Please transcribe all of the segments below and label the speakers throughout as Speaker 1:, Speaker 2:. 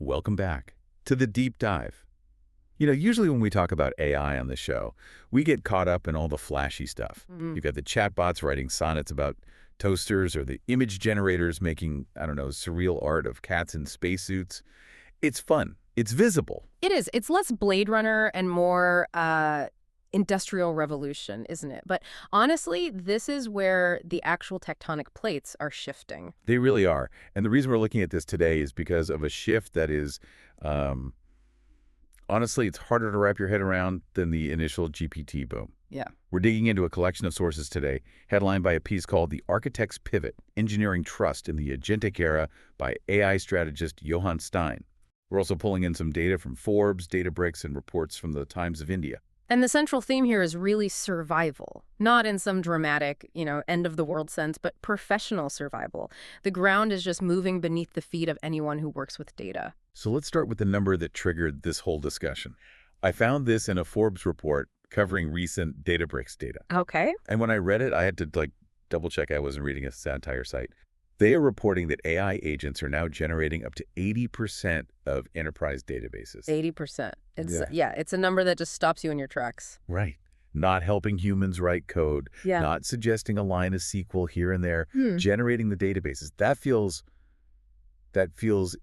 Speaker 1: Welcome back to the deep dive. Usually when we talk about AI on the show, we get caught up in all the flashy stuff.
Speaker 2: Mhm.
Speaker 1: You've got the chatbots writing sonnets about toasters or the image generators making, I don't know, surreal art of cats in spacesuits. It's fun. It's visible.
Speaker 2: It is. It's less Blade Runner and more Industrial Revolution, isn't it? But honestly, this is where the actual tectonic plates are shifting.
Speaker 1: They really are. And the reason we're looking at this today is because of a shift that is, um, honestly, it's harder to wrap your head around than the initial GPT boom.
Speaker 2: Yeah.
Speaker 1: We're digging into a collection of sources today, headlined by a piece called The Architect's Pivot, Engineering Trust in the Agentic Era by AI strategist Johan Steyn. We're also pulling in some data from Forbes, Databricks, and reports from the Times of India.
Speaker 2: And the central theme here is really survival, not in some dramatic, end of the world sense, but professional survival. The ground is just moving beneath the feet of anyone who works with data.
Speaker 1: So let's start with the number that triggered this whole discussion. I found this in a Forbes report covering recent Databricks data.
Speaker 2: Okay.
Speaker 1: And when I read it, I had to double check I wasn't reading a satire site. They are reporting that AI agents are now generating up to 80% of enterprise databases.
Speaker 2: 80%. It's a number that just stops you in your tracks.
Speaker 1: Right. Not helping humans write code,
Speaker 2: Yeah.
Speaker 1: not suggesting a line of SQL here and there,
Speaker 2: Hmm.
Speaker 1: generating the databases. That feels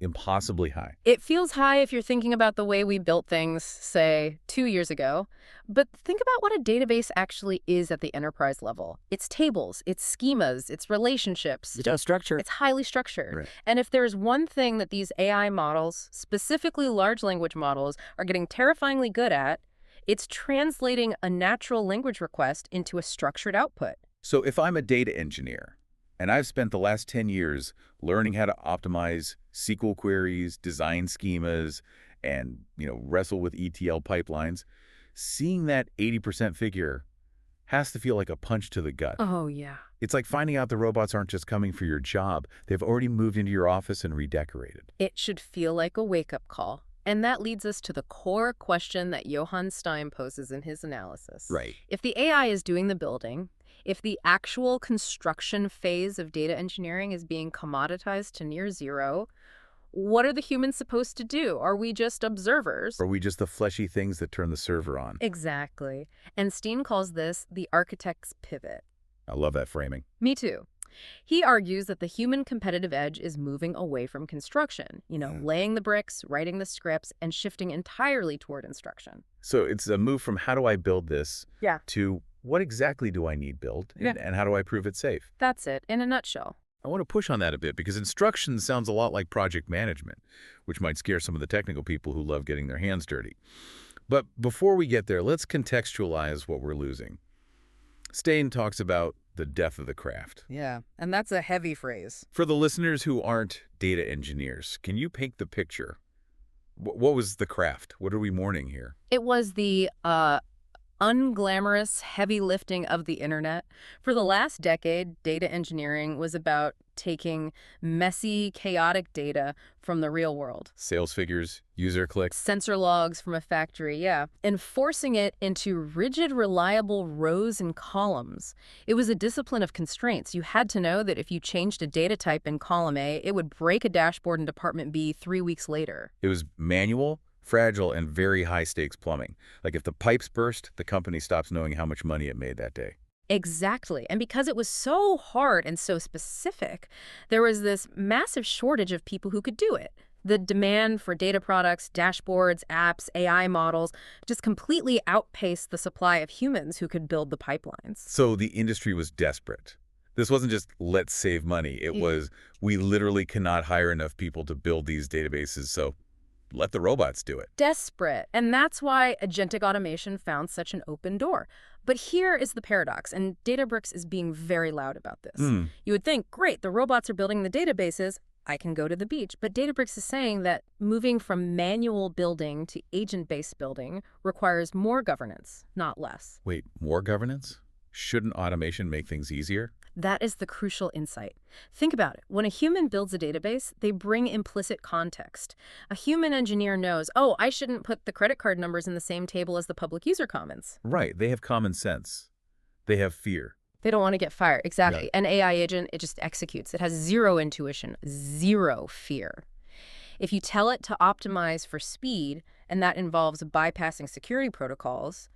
Speaker 1: impossibly high.
Speaker 2: It feels high if you're thinking about the way we built things, say, 2 years ago. But think about what a database actually is at the enterprise level. It's tables, it's schemas, it's relationships.
Speaker 3: It's structure.
Speaker 2: It's highly structured.
Speaker 1: Right.
Speaker 2: And if there's one thing that these AI models, specifically large language models, are getting terrifyingly good at, it's translating a natural language request into a structured output.
Speaker 1: So if I'm a data engineer, and I've spent the last 10 years learning how to optimize SQL queries, design schemas, and wrestle with ETL pipelines, seeing that 80% figure has to feel like a punch to the gut.
Speaker 2: Oh, yeah.
Speaker 1: It's like finding out the robots aren't just coming for your job. They've already moved into your office and redecorated.
Speaker 2: It should feel like a wake-up call. And that leads us to the core question that Johan Steyn poses in his analysis.
Speaker 1: Right.
Speaker 2: If the AI is doing the building, if the actual construction phase of data engineering is being commoditized to near zero, what are the humans supposed to do? Are we just observers?
Speaker 1: Or are we just the fleshy things that turn the server on?
Speaker 2: Exactly. And Steyn calls this the architect's pivot.
Speaker 1: I love that framing.
Speaker 2: Me too. He argues that the human competitive edge is moving away from construction, laying the bricks, writing the scripts, and shifting entirely toward instruction.
Speaker 1: So it's a move from how do I build this
Speaker 2: Yeah.
Speaker 1: to what exactly do I need built and how do I prove it safe?
Speaker 2: That's it, in a nutshell.
Speaker 1: I want to push on that a bit because instruction sounds a lot like project management, which might scare some of the technical people who love getting their hands dirty. But before we get there, let's contextualize what we're losing. Steyn talks about the death of the craft.
Speaker 3: Yeah, and that's a heavy phrase.
Speaker 1: For the listeners who aren't data engineers, can you paint the picture? What was the craft? What are we mourning here?
Speaker 2: It was the unglamorous heavy lifting of the internet. For the last decade, data engineering was about taking messy, chaotic data from the real world.
Speaker 1: Sales figures, user clicks.
Speaker 2: Sensor logs from a factory, yeah. And forcing it into rigid, reliable rows and columns. It was a discipline of constraints. You had to know that if you changed a data type in column A, it would break a dashboard in department B 3 weeks later.
Speaker 1: It was manual, fragile, and very high-stakes plumbing. Like if the pipes burst, the company stops knowing how much money it made that day.
Speaker 2: Exactly. And because it was so hard and so specific, there was this massive shortage of people who could do it. The demand for data products, dashboards, apps, AI models just completely outpaced the supply of humans who could build the pipelines.
Speaker 1: So the industry was desperate. This wasn't just let's save money. It was we literally cannot hire enough people to build these databases, so let the robots do it.
Speaker 2: Desperate. And that's why agentic automation found such an open door. But here is the paradox, and Databricks is being very loud about this. You would think, great, the robots are building the databases, I can go to the beach. But Databricks is saying that moving from manual building to agent-based building requires more governance, not less.
Speaker 1: Wait, more governance? Shouldn't automation make things easier?
Speaker 2: That is the crucial insight. Think about it. When a human builds a database, they bring implicit context. A human engineer knows, oh, I shouldn't put the credit card numbers in the same table as the public user comments.
Speaker 1: Right. They have common sense. They have fear.
Speaker 2: They don't want to get fired. Exactly.
Speaker 1: Yeah.
Speaker 2: An AI agent, it just executes. It has zero intuition, zero fear. If you tell it to optimize for speed, and that involves bypassing security protocols,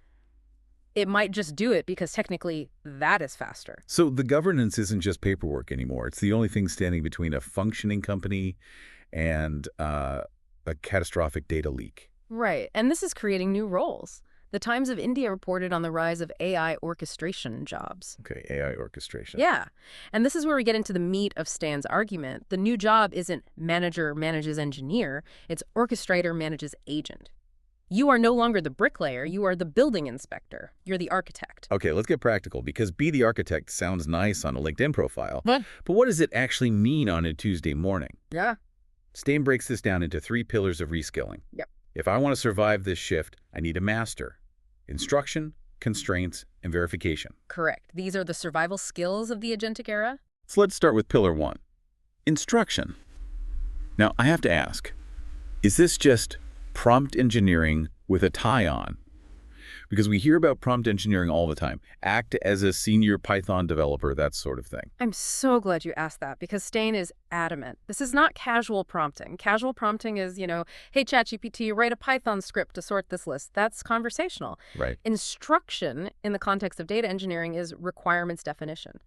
Speaker 2: it might just do it because technically that is faster.
Speaker 1: So the governance isn't just paperwork anymore. It's the only thing standing between a functioning company and a catastrophic data leak.
Speaker 2: Right, and this is creating new roles. The Times of India reported on the rise of AI orchestration jobs.
Speaker 1: Okay, AI orchestration.
Speaker 2: Yeah, and this is where we get into the meat of Steyn's argument. The new job isn't manager manages engineer, it's orchestrator manages agent. You are no longer the bricklayer, you are the building inspector. You're the architect.
Speaker 1: Okay, let's get practical, because be the architect sounds nice on a LinkedIn profile.
Speaker 2: What?
Speaker 1: But what does it actually mean on a Tuesday morning?
Speaker 2: Yeah.
Speaker 1: Steyn breaks this down into 3 pillars of reskilling.
Speaker 2: Yep.
Speaker 1: If I want to survive this shift, I need a master. Instruction, constraints, and verification.
Speaker 2: Correct. These are the survival skills of the agentic era.
Speaker 1: So let's start with pillar 1. Instruction. Now, I have to ask, is this just prompt engineering with a tie on? Because we hear about prompt engineering all the time. Act as a senior Python developer, that sort of thing.
Speaker 2: I'm so glad you asked that because Steyn is adamant. This is not casual prompting. Casual prompting is, hey, ChatGPT, write a Python script to sort this list. That's conversational.
Speaker 1: Right.
Speaker 2: Instruction in the context of data engineering is requirements definition.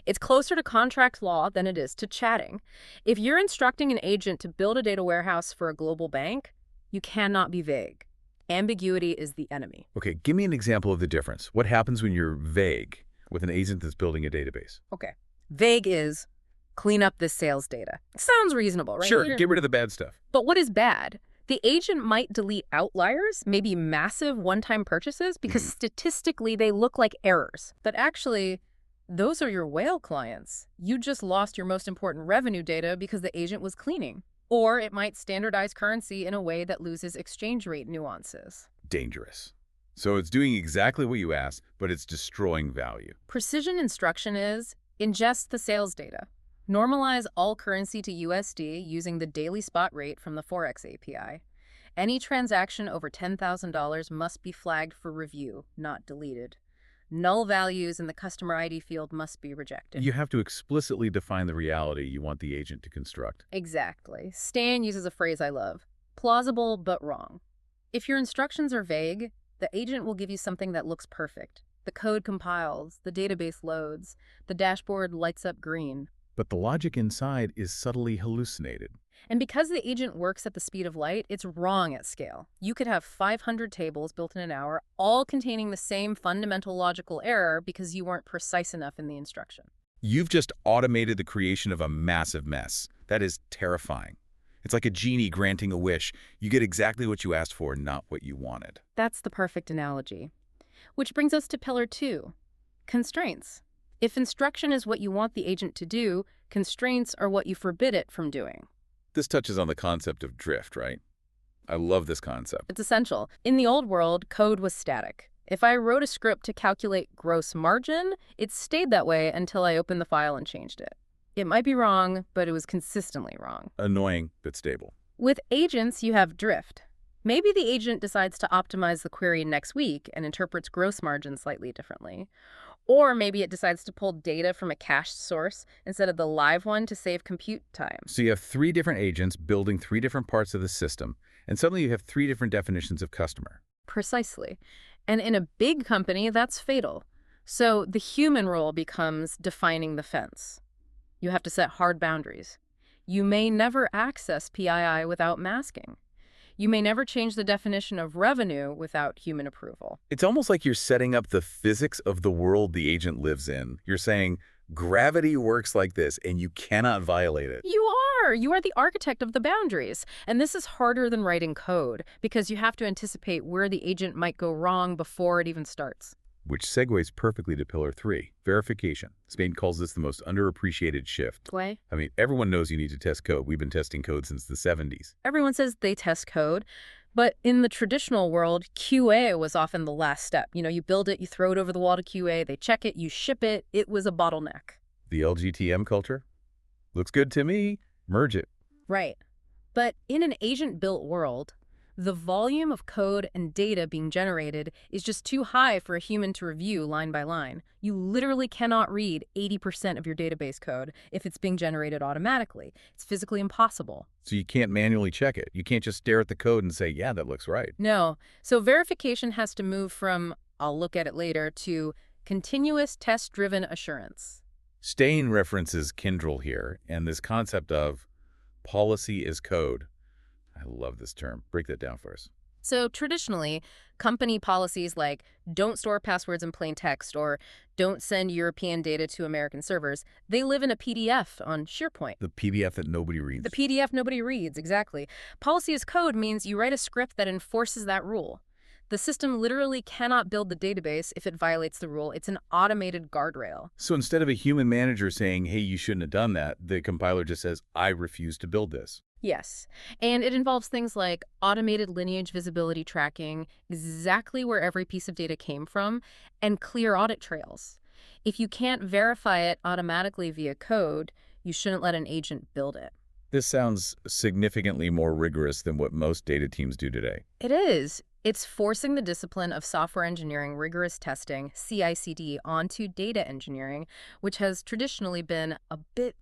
Speaker 2: It's closer to contract law than it is to chatting. If you're instructing an agent to build a data warehouse for a global bank, you cannot be vague. Ambiguity is the enemy.
Speaker 1: Okay, give me an example of the difference. What happens when you're vague with an agent that's building a database?
Speaker 2: Okay. Vague is clean up this sales data. Sounds reasonable, right?
Speaker 1: Sure, get rid of the bad stuff.
Speaker 2: But what is bad? The agent might delete outliers, maybe massive one-time purchases, because statistically they look like errors. But actually, those are your whale clients. You just lost your most important revenue data because the agent was cleaning. Or it might standardize currency in a way that loses exchange rate nuances.
Speaker 1: Dangerous. So it's doing exactly what you asked, but it's destroying value.
Speaker 2: Precision instruction is ingest the sales data. Normalize all currency to USD using the daily spot rate from the Forex API. Any transaction over $10,000 must be flagged for review, not deleted. Null values in the customer ID field must be rejected.
Speaker 1: You have to explicitly define the reality you want the agent to construct.
Speaker 2: Exactly. Steyn uses a phrase I love, plausible but wrong. If your instructions are vague, the agent will give you something that looks perfect. The code compiles, the database loads, the dashboard lights up green.
Speaker 1: But the logic inside is subtly hallucinated.
Speaker 2: And because the agent works at the speed of light, it's wrong at scale. You could have 500 tables built in an hour, all containing the same fundamental logical error because you weren't precise enough in the instruction.
Speaker 1: You've just automated the creation of a massive mess. That is terrifying. It's like a genie granting a wish. You get exactly what you asked for, not what you wanted.
Speaker 2: That's the perfect analogy. Which brings us to pillar 2, constraints. If instruction is what you want the agent to do, constraints are what you forbid it from doing.
Speaker 1: This touches on the concept of drift, right? I love this concept.
Speaker 2: It's essential. In the old world, code was static. If I wrote a script to calculate gross margin, it stayed that way until I opened the file and changed it. It might be wrong, but it was consistently wrong.
Speaker 1: Annoying, but stable.
Speaker 2: With agents, you have drift. Maybe the agent decides to optimize the query next week and interprets gross margin slightly differently. Or maybe it decides to pull data from a cached source instead of the live one to save compute time.
Speaker 1: So you have 3 different agents building 3 different parts of the system, and suddenly you have 3 different definitions of customer.
Speaker 2: Precisely. And in a big company, that's fatal. So the human role becomes defining the fence. You have to set hard boundaries. You may never access PII without masking. You may never change the definition of revenue without human approval.
Speaker 1: It's almost like you're setting up the physics of the world the agent lives in. You're saying, gravity works like this, and you cannot violate it.
Speaker 2: You are. You are the architect of the boundaries. And this is harder than writing code because you have to anticipate where the agent might go wrong before it even starts.
Speaker 1: Which segues perfectly to pillar 3, verification. Steyn calls this the most underappreciated shift.
Speaker 2: Way.
Speaker 1: I mean, everyone knows you need to test code. We've been testing code since the 70s.
Speaker 2: Everyone says they test code, but in the traditional world, QA was often the last step. You build it, you throw it over the wall to QA, they check it, you ship it. It was a bottleneck.
Speaker 1: The LGTM culture? Looks good to me. Merge it.
Speaker 2: Right. But in an agent-built world, The volume of code and data being generated is just too high for a human to review line by line. You literally cannot read 80% of your database code if it's being generated automatically. It's physically impossible.
Speaker 1: So you can't manually check it. You can't just stare at the code and say, yeah, that looks right.
Speaker 2: No. So verification has to move from "I'll look at it later" to continuous test-driven assurance.
Speaker 1: Steyn references Kyndryl here and this concept of policy as code. I love this term. Break that down for us.
Speaker 2: So traditionally, company policies like don't store passwords in plain text or don't send European data to American servers, they live in a PDF on SharePoint.
Speaker 1: The PDF that nobody reads.
Speaker 2: The PDF nobody reads, exactly. Policy as code means you write a script that enforces that rule. The system literally cannot build the database if it violates the rule. It's an automated guardrail.
Speaker 1: So instead of a human manager saying, hey, you shouldn't have done that, the compiler just says, I refuse to build this.
Speaker 2: Yes, and it involves things like automated lineage visibility tracking, exactly where every piece of data came from, and clear audit trails. If you can't verify it automatically via code, you shouldn't let an agent build it.
Speaker 1: This sounds significantly more rigorous than what most data teams do today.
Speaker 2: It is. It's forcing the discipline of software engineering rigorous testing, CI/CD, onto data engineering, which has traditionally been a bit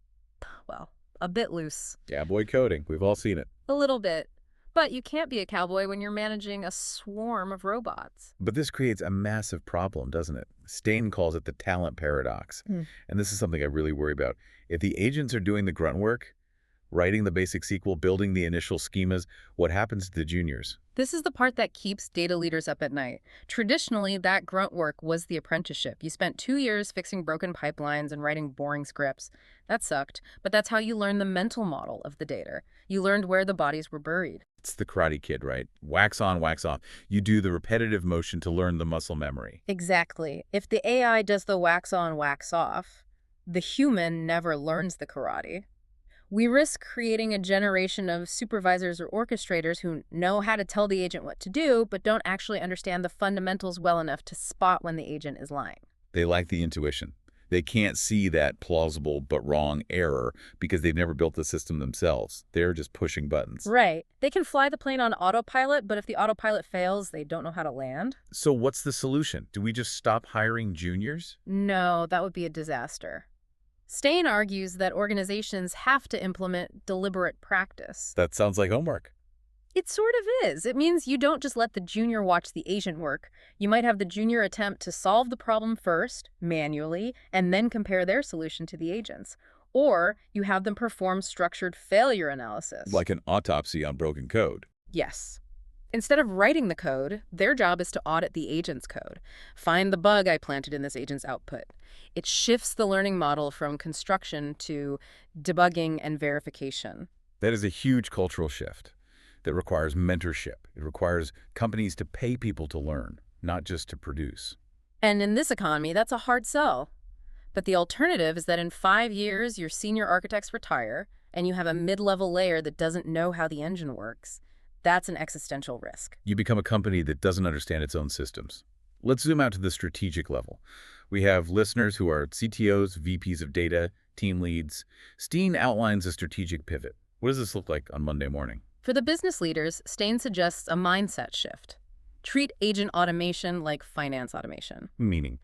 Speaker 2: loose.
Speaker 1: Cowboy coding. We've all seen it.
Speaker 2: A little bit. But you can't be a cowboy when you're managing a swarm of robots.
Speaker 1: But this creates a massive problem, doesn't it? Steyn calls it the talent paradox. And this is something I really worry about. If the agents are doing the grunt work, writing the basic SQL, building the initial schemas, what happens to the juniors?
Speaker 2: This is the part that keeps data leaders up at night. Traditionally, that grunt work was the apprenticeship. You spent 2 years fixing broken pipelines and writing boring scripts. That sucked, but that's how you learn the mental model of the data. You learned where the bodies were buried.
Speaker 1: It's the Karate Kid, right? Wax on, wax off. You do the repetitive motion to learn the muscle memory.
Speaker 2: Exactly. If the AI does the wax on, wax off, the human never learns the karate. We risk creating a generation of supervisors or orchestrators who know how to tell the agent what to do, but don't actually understand the fundamentals well enough to spot when the agent is lying.
Speaker 1: They lack the intuition. They can't see that plausible but wrong error because they've never built the system themselves. They're just pushing buttons.
Speaker 2: Right. They can fly the plane on autopilot, but if the autopilot fails, they don't know how to land.
Speaker 1: So what's the solution? Do we just stop hiring juniors?
Speaker 2: No, that would be a disaster. Steyn argues that organizations have to implement deliberate practice.
Speaker 1: That sounds like homework.
Speaker 2: It sort of is. It means you don't just let the junior watch the agent work. You might have the junior attempt to solve the problem first, manually, and then compare their solution to the agent's. Or you have them perform structured failure analysis.
Speaker 1: Like an autopsy on broken code.
Speaker 2: Yes. Instead of writing the code, their job is to audit the agent's code. Find the bug I planted in this agent's output. It shifts the learning model from construction to debugging and verification.
Speaker 1: That is a huge cultural shift that requires mentorship. It requires companies to pay people to learn, not just to produce.
Speaker 2: And in this economy, that's a hard sell. But the alternative is that in 5 years, your senior architects retire, and you have a mid-level layer that doesn't know how the engine works. That's an existential risk.
Speaker 1: You become a company that doesn't understand its own systems. Let's zoom out to the strategic level. We have listeners who are CTOs, VPs of data, team leads. Steyn outlines a strategic pivot. What does this look like on Monday morning?
Speaker 2: For the business leaders, Steyn suggests a mindset shift. Treat agent automation like finance automation.
Speaker 1: Meaning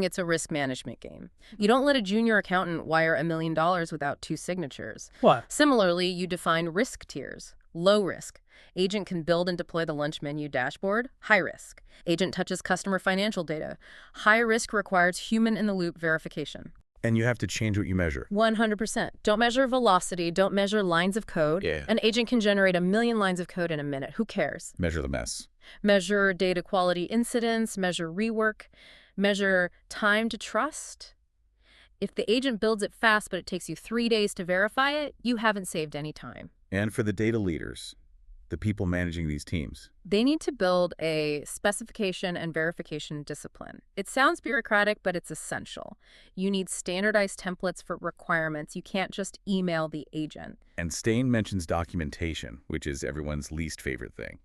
Speaker 2: It's a risk management game. You don't let a junior accountant wire $1 million without 2 signatures.
Speaker 3: What?
Speaker 2: Similarly, you define risk tiers. Low risk. Agent can build and deploy the lunch menu dashboard. High risk. Agent touches customer financial data. High risk requires human-in-the-loop verification.
Speaker 1: And you have to change what you measure.
Speaker 2: 100%. Don't measure velocity. Don't measure lines of code.
Speaker 1: Yeah.
Speaker 2: An agent can generate 1 million lines of code in a minute. Who cares?
Speaker 1: Measure the mess.
Speaker 2: Measure data quality incidents. Measure rework. Measure time to trust. If the agent builds it fast but it takes you 3 days to verify it, you haven't saved any time.
Speaker 1: And for the data leaders, the people managing these teams,
Speaker 2: They need to build a specification and verification discipline. It sounds bureaucratic, but it's essential. You need standardized templates for requirements. You can't just email the agent.
Speaker 1: and Steyn mentions documentation, which is everyone's least favorite thing.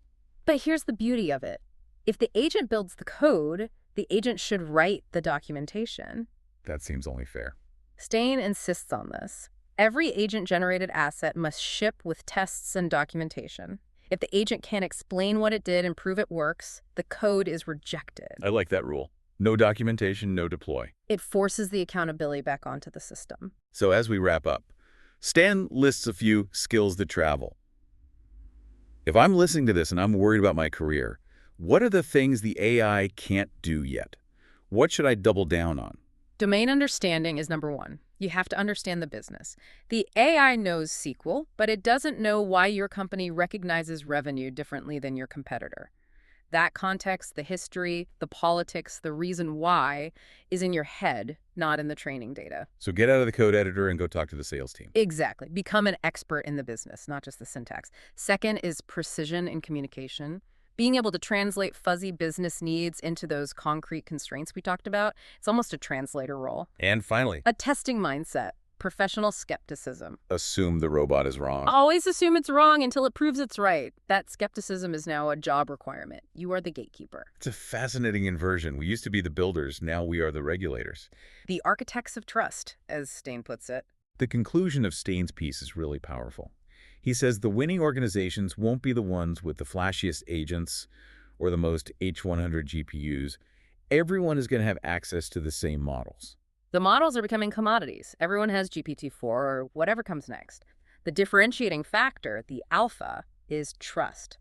Speaker 2: But here's the beauty of it. If the agent builds the code, the agent should write the documentation.
Speaker 1: That seems only fair.
Speaker 2: Steyn insists on this. Every agent-generated asset must ship with tests and documentation. If the agent can't explain what it did and prove it works, the code is rejected.
Speaker 1: I like that rule. No documentation, no deploy.
Speaker 2: It forces the accountability back onto the system.
Speaker 1: So as we wrap up, Steyn lists a few skills that travel. If I'm listening to this and I'm worried about my career, what are the things the AI can't do yet? What should I double down on?
Speaker 2: Domain understanding is number one. You have to understand the business. The AI knows SQL, but it doesn't know why your company recognizes revenue differently than your competitor. That context, the history, the politics, the reason why is in your head, not in the training data.
Speaker 1: So get out of the code editor and go talk to the sales team.
Speaker 2: Exactly. Become an expert in the business, not just the syntax. Second is precision in communication. Being able to translate fuzzy business needs into those concrete constraints we talked about, it's almost a translator role.
Speaker 1: And finally,
Speaker 2: A testing mindset, professional skepticism.
Speaker 1: assume the robot is wrong.
Speaker 2: Always assume it's wrong until it proves it's right. That skepticism is now a job requirement. You are the gatekeeper.
Speaker 1: It's a fascinating inversion. We used to be the builders, now we are the regulators.
Speaker 2: The architects of trust, as Steyn puts it.
Speaker 1: The conclusion of Steyn's piece is really powerful. He says the winning organizations won't be the ones with the flashiest agents or the most H100 GPUs. Everyone is going to have access to the same models.
Speaker 2: The models are becoming commodities. Everyone has GPT-4 or whatever comes next. The differentiating factor, the alpha, is trust.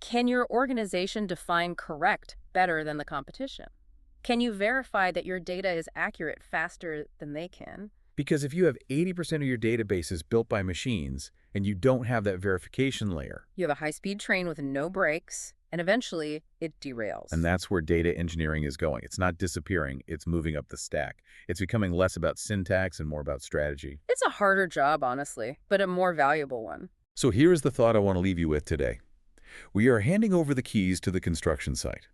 Speaker 2: Can your organization define correct better than the competition? Can you verify that your data is accurate faster than they can?
Speaker 1: Because if you have 80% of your databases built by machines and you don't have that verification layer,
Speaker 2: You have a high-speed train with no brakes, and eventually it derails.
Speaker 1: and that's where data engineering is going. It's not disappearing, it's moving up the stack. It's becoming less about syntax and more about strategy.
Speaker 2: It's a harder job, honestly, but a more valuable one.
Speaker 1: So here is the thought I want to leave you with today. We are handing over the keys to the construction site.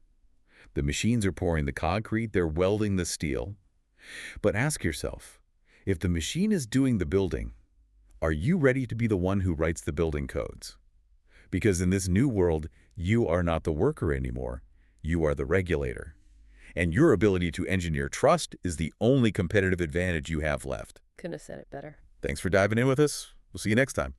Speaker 1: The machines are pouring the concrete, they're welding the steel. But ask yourself, if the machine is doing the building, are you ready to be the one who writes the building codes? Because in this new world, you are not the worker anymore. You are the regulator. And your ability to engineer trust is the only competitive advantage you have left.
Speaker 2: Couldn't have said it better.
Speaker 1: Thanks for diving in with us. We'll see you next time.